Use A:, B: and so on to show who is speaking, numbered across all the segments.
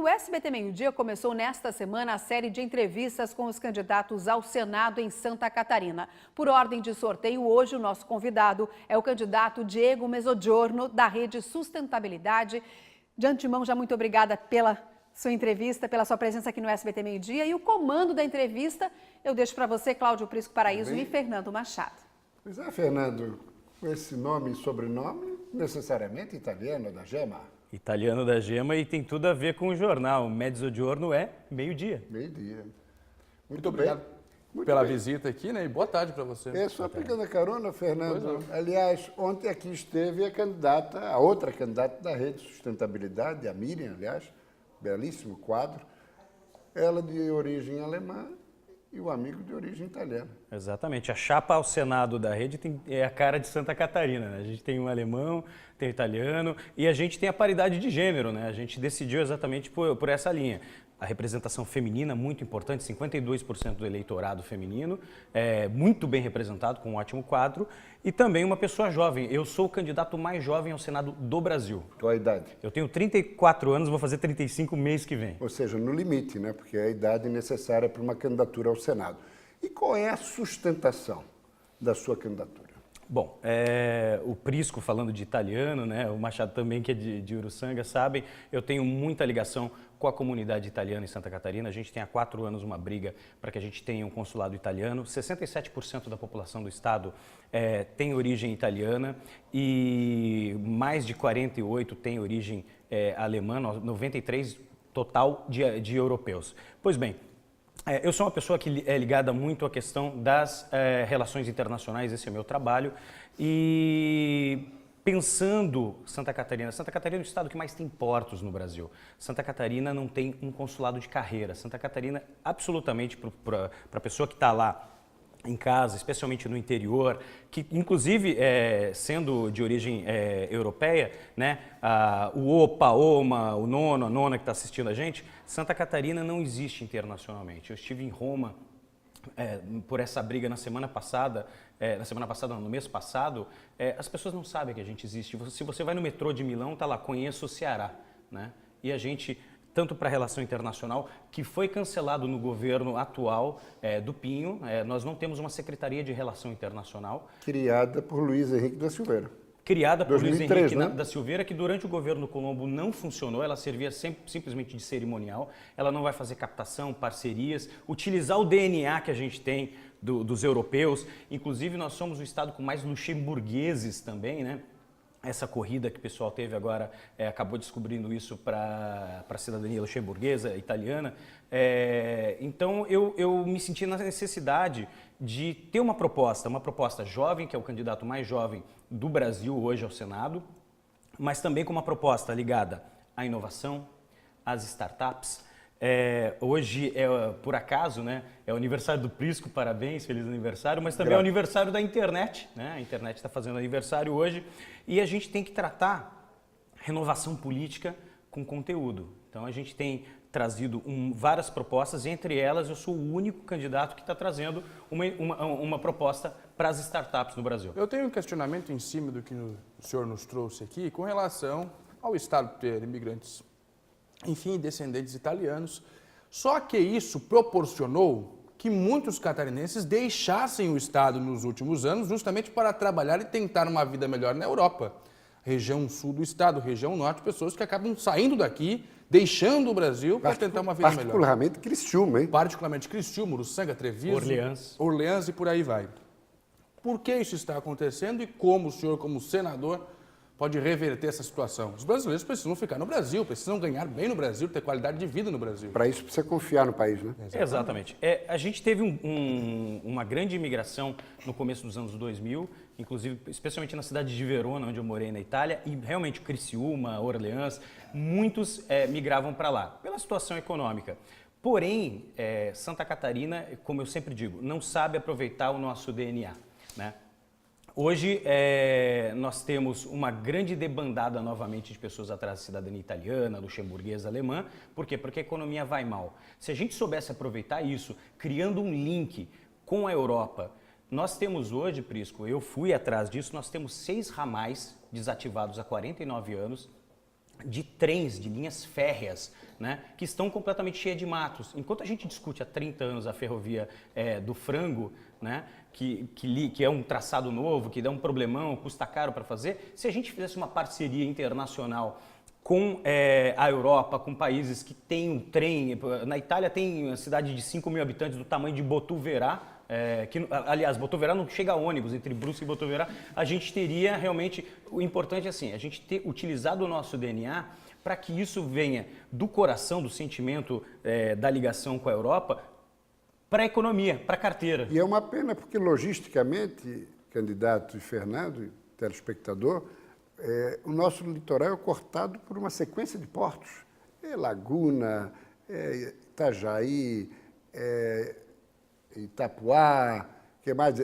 A: O SBT Meio-Dia começou nesta semana a série de entrevistas com os candidatos ao Senado em Santa Catarina. Por ordem de sorteio, hoje o nosso convidado é o candidato Diego Mezzogiorno, da Rede Sustentabilidade. De antemão, já muito obrigada pela sua entrevista, pela sua presença aqui no SBT Meio-Dia. E o comando da entrevista eu deixo para você, Cláudio Prisco Paraíso e Fernando Machado.
B: Pois é, Fernando, com esse nome e sobrenome, necessariamente italiano, da Gema.
C: Italiano da Gema, e tem tudo a ver com o jornal. Mezzogiorno é meio-dia.
B: Meio-dia.
D: Muito obrigado pela visita aqui, né? E boa tarde para você.
B: É só pegando a carona, Fernando. Aliás, ontem aqui esteve a outra candidata da Rede Sustentabilidade, a Miriam, aliás, belíssimo quadro. Ela de origem alemã e o amigo de origem italiana.
C: Exatamente. A chapa ao Senado da Rede é a cara de Santa Catarina, né? A gente tem um alemão, tem um italiano e a gente tem a paridade de gênero, né? A gente decidiu exatamente por essa linha. A representação feminina, muito importante, 52% do eleitorado feminino, muito bem representado, com um ótimo quadro, e também uma pessoa jovem. Eu sou o candidato mais jovem ao Senado do Brasil.
B: Qual a idade?
C: Eu tenho 34 anos, vou fazer 35 mês que vem.
B: Ou seja, no limite, né? Porque é a idade necessária para uma candidatura ao Senado. E qual é a sustentação da sua candidatura?
C: Bom, o Prisco falando de italiano, né? O Machado também, que é de Uruçanga, sabem, eu tenho muita ligação com a comunidade italiana em Santa Catarina. A gente tem há 4 anos uma briga para que a gente tenha um consulado italiano. 67% da população do estado tem origem italiana e mais de 48% tem origem alemã, 93% total de europeus. Pois bem, eu sou uma pessoa que é ligada muito à questão das relações internacionais, esse é o meu trabalho, e pensando Santa Catarina é o estado que mais tem portos no Brasil. Santa Catarina não tem um consulado de carreira. Santa Catarina, absolutamente, para a pessoa que está lá em casa, especialmente no interior, que inclusive sendo de origem europeia, né, o opa, oma, o nono, a nona que está assistindo a gente, Santa Catarina não existe internacionalmente. Eu estive em Roma por essa briga no mês passado, as pessoas não sabem que a gente existe. Se você vai no metrô de Milão, está lá, conheço o Ceará, né? E a gente, tanto para a relação internacional, que foi cancelado no governo atual do Pinho, nós não temos uma Secretaria de Relação Internacional.
B: Criada por Luiz Henrique da Silveira.
C: Criada por
B: 2003,
C: Luiz Henrique
B: né?
C: da Silveira, que durante o governo Colombo não funcionou, ela servia simplesmente de cerimonial, ela não vai fazer captação, parcerias, utilizar o DNA que a gente tem dos europeus, inclusive nós somos o estado com mais luxemburgueses também, né? Essa corrida que o pessoal teve agora acabou descobrindo isso para a cidadania luxemburguesa, italiana. Então eu me senti na necessidade de ter uma proposta jovem, que é o candidato mais jovem do Brasil hoje ao Senado, mas também com uma proposta ligada à inovação, às startups. Hoje, por acaso, né, é o aniversário do Prisco, parabéns, feliz aniversário, mas também é o aniversário da internet, né? A internet está fazendo aniversário hoje e a gente tem que tratar renovação política com conteúdo. Então a gente tem trazido várias propostas, entre elas eu sou o único candidato que está trazendo uma proposta para as startups no Brasil.
D: Eu tenho um questionamento em cima do que o senhor nos trouxe aqui com relação ao estado ter imigrantes, enfim, descendentes italianos. Só que isso proporcionou que muitos catarinenses deixassem o estado nos últimos anos justamente para trabalhar e tentar uma vida melhor na Europa. Região sul do estado, região norte, pessoas que acabam saindo daqui, deixando o Brasil para tentar uma vida melhor.
B: Particularmente Criciúma, hein?
D: Particularmente Criciúma, Uruçanga, Treviso, Orleans e por aí vai. Por que isso está acontecendo e como o senhor, como senador, pode reverter essa situação? Os brasileiros precisam ficar no Brasil, precisam ganhar bem no Brasil, ter qualidade de vida no Brasil.
B: Para isso precisa confiar no país, né?
C: Exatamente. A gente teve uma grande imigração no começo dos anos 2000, inclusive, especialmente na cidade de Verona, onde eu morei na Itália, e realmente Criciúma, Orleans, muitos migravam para lá, pela situação econômica. Porém, Santa Catarina, como eu sempre digo, não sabe aproveitar o nosso DNA, né? Hoje, nós temos uma grande debandada novamente de pessoas atrás da cidadania italiana, luxemburguesa, alemã. Por quê? Porque a economia vai mal. Se a gente soubesse aproveitar isso, criando um link com a Europa, nós temos hoje, Prisco, eu fui atrás disso, nós temos 6 ramais desativados há 49 anos, de trens, de linhas férreas né, que estão completamente cheias de matos. Enquanto a gente discute há 30 anos a ferrovia do frango, né, que é um traçado novo, que dá um problemão, custa caro para fazer, se a gente fizesse uma parceria internacional com a Europa, com países que têm um trem, na Itália tem uma cidade de 5 mil habitantes do tamanho de Botuverá, aliás, Botuverá não chega a ônibus, entre Brusque e Botuverá, a gente teria realmente, o importante é assim, a gente ter utilizado o nosso DNA para que isso venha do coração, do sentimento da ligação com a Europa, para a economia, para a carteira.
B: E é uma pena porque, logisticamente, candidato e Fernando, telespectador, o nosso litoral é cortado por uma sequência de portos. Laguna, Itajaí, Itapuá, que mais?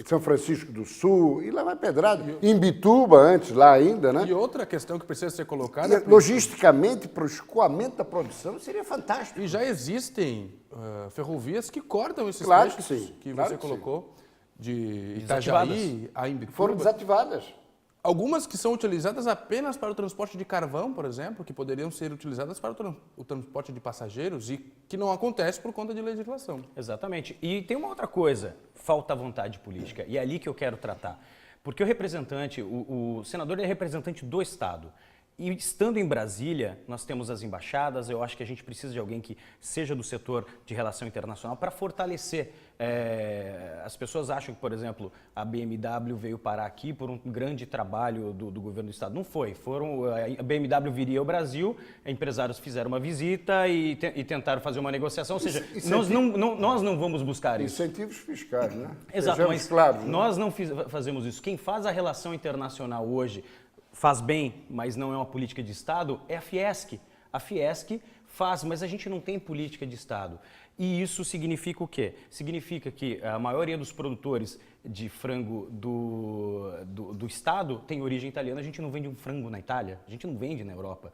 B: São Francisco do Sul, e lá vai pedrada. Imbituba antes, lá ainda, né?
D: E outra questão que precisa ser colocada...
B: logisticamente, para o escoamento da produção, seria fantástico.
D: E já existem ferrovias que cortam esses
B: Claro
D: trechos
B: que sim,
D: que
B: claro
D: você
B: que
D: colocou, de Itajaí a Imbituba.
B: Foram desativadas.
D: Algumas que são utilizadas apenas para o transporte de carvão, por exemplo, que poderiam ser utilizadas para o transporte de passageiros e que não acontece por conta de legislação.
C: Exatamente. E tem uma outra coisa, falta vontade política, e é ali que eu quero tratar. Porque o representante, o senador é representante do Estado. E estando em Brasília, nós temos as embaixadas, eu acho que a gente precisa de alguém que seja do setor de relação internacional para fortalecer. As pessoas acham que, por exemplo, a BMW veio parar aqui por um grande trabalho do governo do Estado. Não foi. A BMW viria ao Brasil, empresários fizeram uma visita e tentaram fazer uma negociação, ou seja, nós não vamos buscar isso.
B: Incentivos fiscais, né?
C: Exato,
B: Sejamos
C: mas
B: claros, né?
C: nós não fazemos isso. Quem faz a relação internacional hoje faz bem, mas não é uma política de Estado, é a Fiesc. A Fiesc faz, mas a gente não tem política de Estado. E isso significa o quê? Significa que a maioria dos produtores de frango do Estado tem origem italiana. A gente não vende um frango na Itália, a gente não vende na Europa.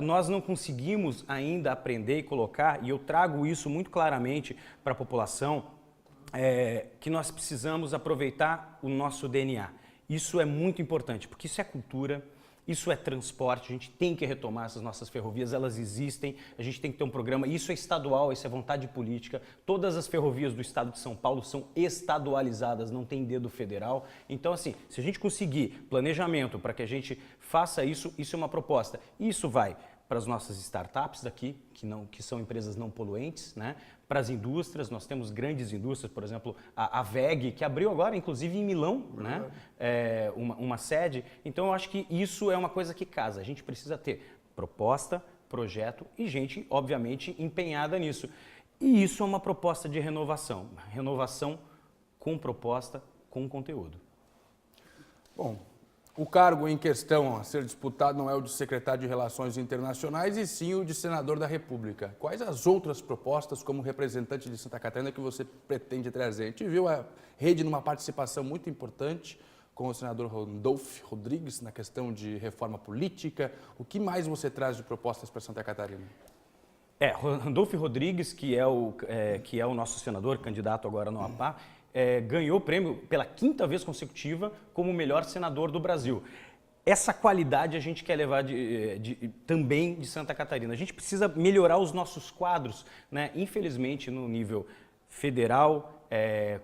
C: Nós não conseguimos ainda aprender e colocar, e eu trago isso muito claramente para a população, que nós precisamos aproveitar o nosso DNA. Isso é muito importante, porque isso é cultura, isso é transporte, a gente tem que retomar essas nossas ferrovias, elas existem, a gente tem que ter um programa, isso é estadual, isso é vontade política, todas as ferrovias do estado de São Paulo são estadualizadas, não tem dedo federal, então assim, se a gente conseguir planejamento para que a gente faça isso, isso é uma proposta, isso vai para as nossas startups daqui, que são empresas não poluentes, né? Para as indústrias, nós temos grandes indústrias, por exemplo, a WEG, que abriu agora, inclusive em Milão, né? Uma sede. Então, eu acho que isso é uma coisa que casa. A gente precisa ter proposta, projeto e gente, obviamente, empenhada nisso. E isso é uma proposta de renovação. Renovação com proposta, com conteúdo.
D: Bom, o cargo em questão a ser disputado não é o de secretário de Relações Internacionais, e sim o de senador da República. Quais as outras propostas como representante de Santa Catarina que você pretende trazer? A gente viu a rede numa participação muito importante com o senador Randolph Rodrigues na questão de reforma política. O que mais você traz de propostas para Santa Catarina?
C: Randolph Rodrigues, que é o nosso senador, candidato agora no APA, ganhou o prêmio pela 5ª vez consecutiva como o melhor senador do Brasil. Essa qualidade a gente quer levar também de Santa Catarina. A gente precisa melhorar os nossos quadros, né? Infelizmente, no nível federal,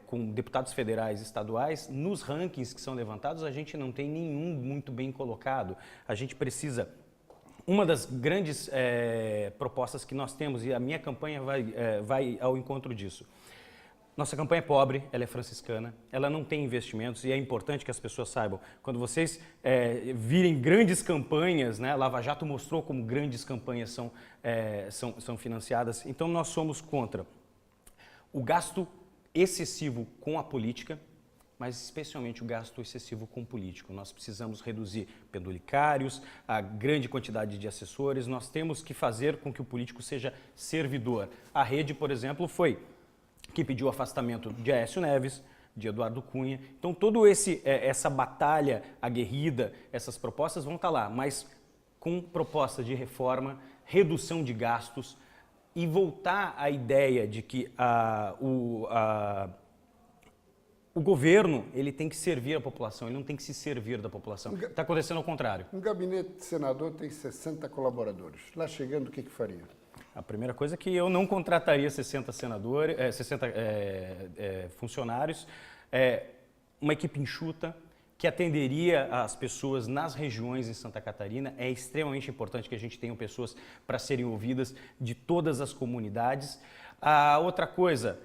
C: com deputados federais e estaduais, nos rankings que são levantados, a gente não tem nenhum muito bem colocado. A gente precisa... Uma das grandes propostas que nós temos, e a minha campanha vai ao encontro disso. Nossa campanha é pobre, ela é franciscana, ela não tem investimentos, e é importante que as pessoas saibam. Quando vocês virem grandes campanhas, né, Lava Jato mostrou como grandes campanhas são financiadas, então nós somos contra o gasto excessivo com a política, mas especialmente o gasto excessivo com o político. Nós precisamos reduzir pendulicários, a grande quantidade de assessores, nós temos que fazer com que o político seja servidor. A rede, por exemplo, foi que pediu o afastamento de Aécio Neves, de Eduardo Cunha. Então, toda essa batalha aguerrida, essas propostas vão estar lá, mas com proposta de reforma, redução de gastos o governo, ele tem que servir a população, ele não tem que se servir da população. Está acontecendo ao contrário.
B: Um gabinete de senador tem 60 colaboradores. Lá chegando, o que faria?
C: A primeira coisa é que eu não contrataria 60 senadores, 60 funcionários, uma equipe enxuta, que atenderia as pessoas nas regiões em Santa Catarina. É extremamente importante que a gente tenha pessoas para serem ouvidas de todas as comunidades. A outra coisa,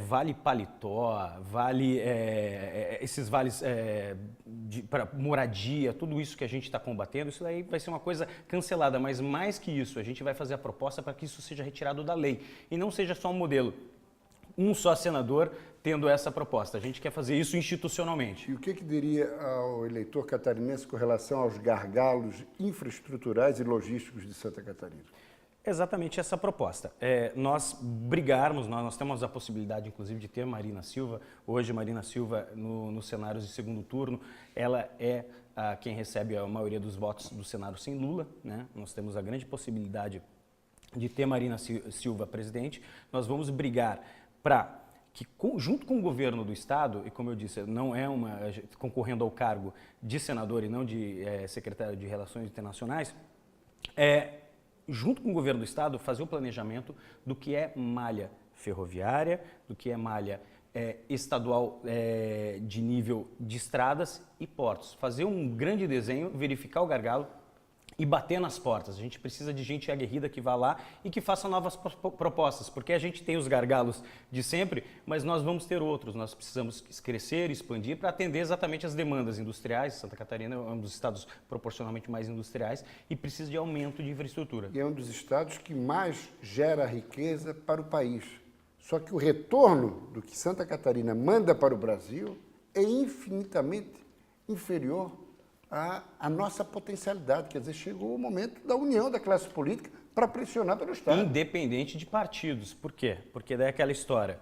C: vale paletó, vale esses vales para moradia, tudo isso que a gente está combatendo, isso daí vai ser uma coisa cancelada, mas mais que isso, a gente vai fazer a proposta para que isso seja retirado da lei e não seja só um modelo. Um só senador tendo essa proposta. A gente quer fazer isso institucionalmente.
B: E o que diria ao eleitor catarinense com relação aos gargalos infraestruturais e logísticos de Santa Catarina?
C: Exatamente essa proposta. Nós temos a possibilidade, inclusive, de ter Marina Silva. Hoje, Marina Silva, nos cenários de segundo turno, ela é quem recebe a maioria dos votos do Senado sem Lula, né? Nós temos a grande possibilidade de ter Marina Silva presidente. Nós vamos brigar para que, junto com o governo do Estado, e como eu disse, não é concorrendo ao cargo de senador e não de secretário de Relações Internacionais, junto com o governo do Estado, fazer o planejamento do que é malha ferroviária, do que é malha estadual de nível de estradas e portos. Fazer um grande desenho, verificar o gargalo e bater nas portas. A gente precisa de gente aguerrida que vá lá e que faça novas propostas, porque a gente tem os gargalos de sempre, mas nós vamos ter outros. Nós precisamos crescer, expandir para atender exatamente as demandas industriais. Santa Catarina é um dos estados proporcionalmente mais industriais e precisa de aumento de infraestrutura.
B: E é um dos estados que mais gera riqueza para o país. Só que o retorno do que Santa Catarina manda para o Brasil é infinitamente inferior a nossa potencialidade. Quer dizer, chegou o momento da união da classe política para pressionar pelo Estado.
C: Independente de partidos. Por quê? Porque daí é aquela história.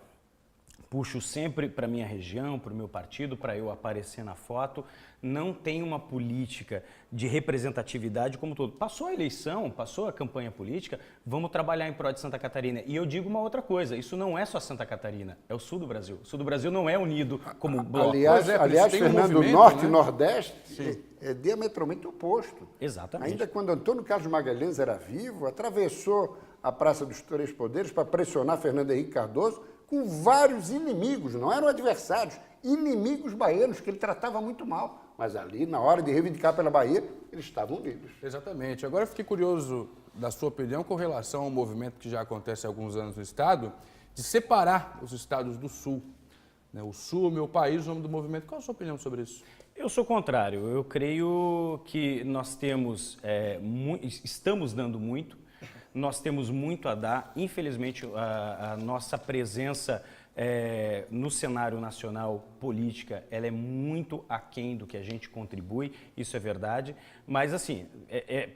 C: Puxo sempre para a minha região, para o meu partido, para eu aparecer na foto. Não tem uma política de representatividade como todo. Passou a eleição, passou a campanha política, vamos trabalhar em prol de Santa Catarina. E eu digo uma outra coisa, isso não é só Santa Catarina, é o sul do Brasil. O sul do Brasil não é unido como bloco.
B: Aliás, Fernando, o norte e nordeste é diametralmente oposto.
C: Exatamente.
B: Ainda quando Antônio Carlos Magalhães era vivo, atravessou a Praça dos Três Poderes para pressionar Fernando Henrique Cardoso com vários inimigos, não eram adversários, inimigos baianos que ele tratava muito mal. Mas ali, na hora de reivindicar pela Bahia, eles estavam unidos.
D: Exatamente. Agora eu fiquei curioso da sua opinião com relação ao movimento que já acontece há alguns anos no Estado, de separar os estados do Sul. O Sul, meu país, o nome do movimento. Qual a sua opinião sobre isso?
C: Eu sou contrário. Eu creio que nós estamos dando muito. Nós temos muito a dar. Infelizmente, a nossa presença no cenário nacional política, ela é muito aquém do que a gente contribui, isso é verdade. Mas, assim,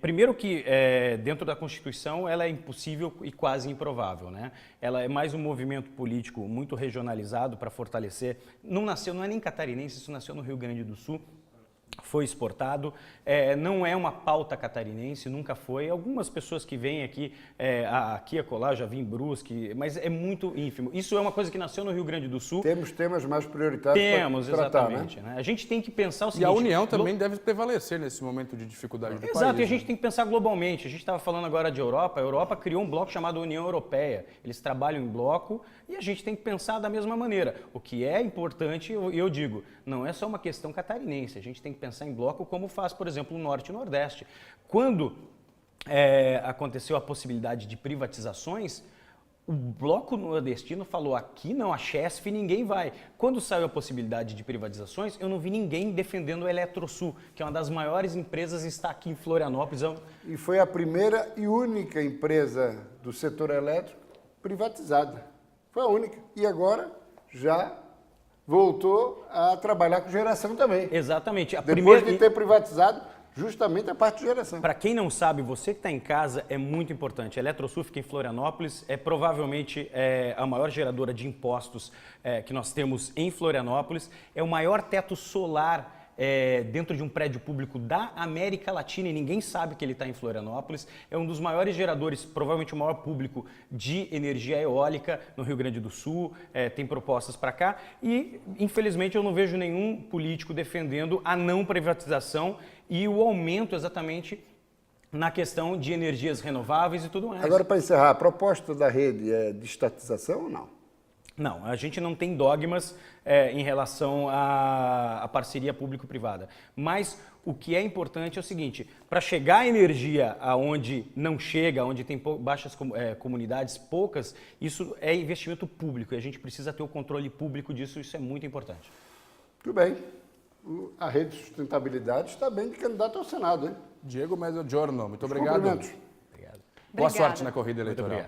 C: primeiro que dentro da Constituição ela é impossível e quase improvável, né? Ela é mais um movimento político muito regionalizado para fortalecer. Não é nem catarinense, isso nasceu no Rio Grande do Sul. Foi exportado, não é uma pauta catarinense, nunca foi. Algumas pessoas que vêm aqui, aqui e acolá, já vi em Brusque, mas é muito ínfimo. Isso é uma coisa que nasceu no Rio Grande do Sul.
B: Temos temas mais prioritários para tratar,
C: exatamente. Né? A gente tem que pensar o seguinte...
D: E a união também deve prevalecer nesse momento de dificuldade do país.
C: Exato, e a gente tem que pensar globalmente. A gente estava falando agora de Europa. A Europa criou um bloco chamado União Europeia. Eles trabalham em bloco e a gente tem que pensar da mesma maneira. O que é importante, eu digo, não é só uma questão catarinense. A gente tem que pensar em bloco como faz, por exemplo, o Norte e o Nordeste. Quando aconteceu a possibilidade de privatizações, o bloco nordestino falou, aqui não, a Chesf ninguém vai. Quando saiu a possibilidade de privatizações, eu não vi ninguém defendendo a Eletrosul, que é uma das maiores empresas e está aqui em Florianópolis.
B: E foi a primeira e única empresa do setor elétrico privatizada. Foi a única. E agora já voltou a trabalhar com geração também.
C: Exatamente.
B: Depois de ter privatizado justamente a parte de geração.
C: Para quem não sabe, você que está em casa, é muito importante. A Eletrosul fica em Florianópolis, é provavelmente a maior geradora de impostos que nós temos em Florianópolis, é o maior teto solar dentro de um prédio público da América Latina e ninguém sabe que ele está em Florianópolis. É um dos maiores geradores, provavelmente o maior público de energia eólica no Rio Grande do Sul, tem propostas para cá e, infelizmente, eu não vejo nenhum político defendendo a não privatização e o aumento exatamente na questão de energias renováveis e tudo mais.
B: Agora, para encerrar, a proposta da rede é de estatização ou não?
C: Não, a gente não tem dogmas em relação à parceria público-privada. Mas o que é importante é o seguinte, para chegar a energia aonde não chega, onde tem baixas comunidades, poucas, isso é investimento público e a gente precisa ter o controle público disso, isso é muito importante.
B: Muito bem. A Rede de Sustentabilidade está bem de candidato ao Senado, hein?
D: Diego Mezzogiorno, muito obrigado.
B: Cumprimentos.
C: Obrigado.
D: Boa
A: Obrigada.
D: sorte na corrida eleitoral.
C: Muito obrigado.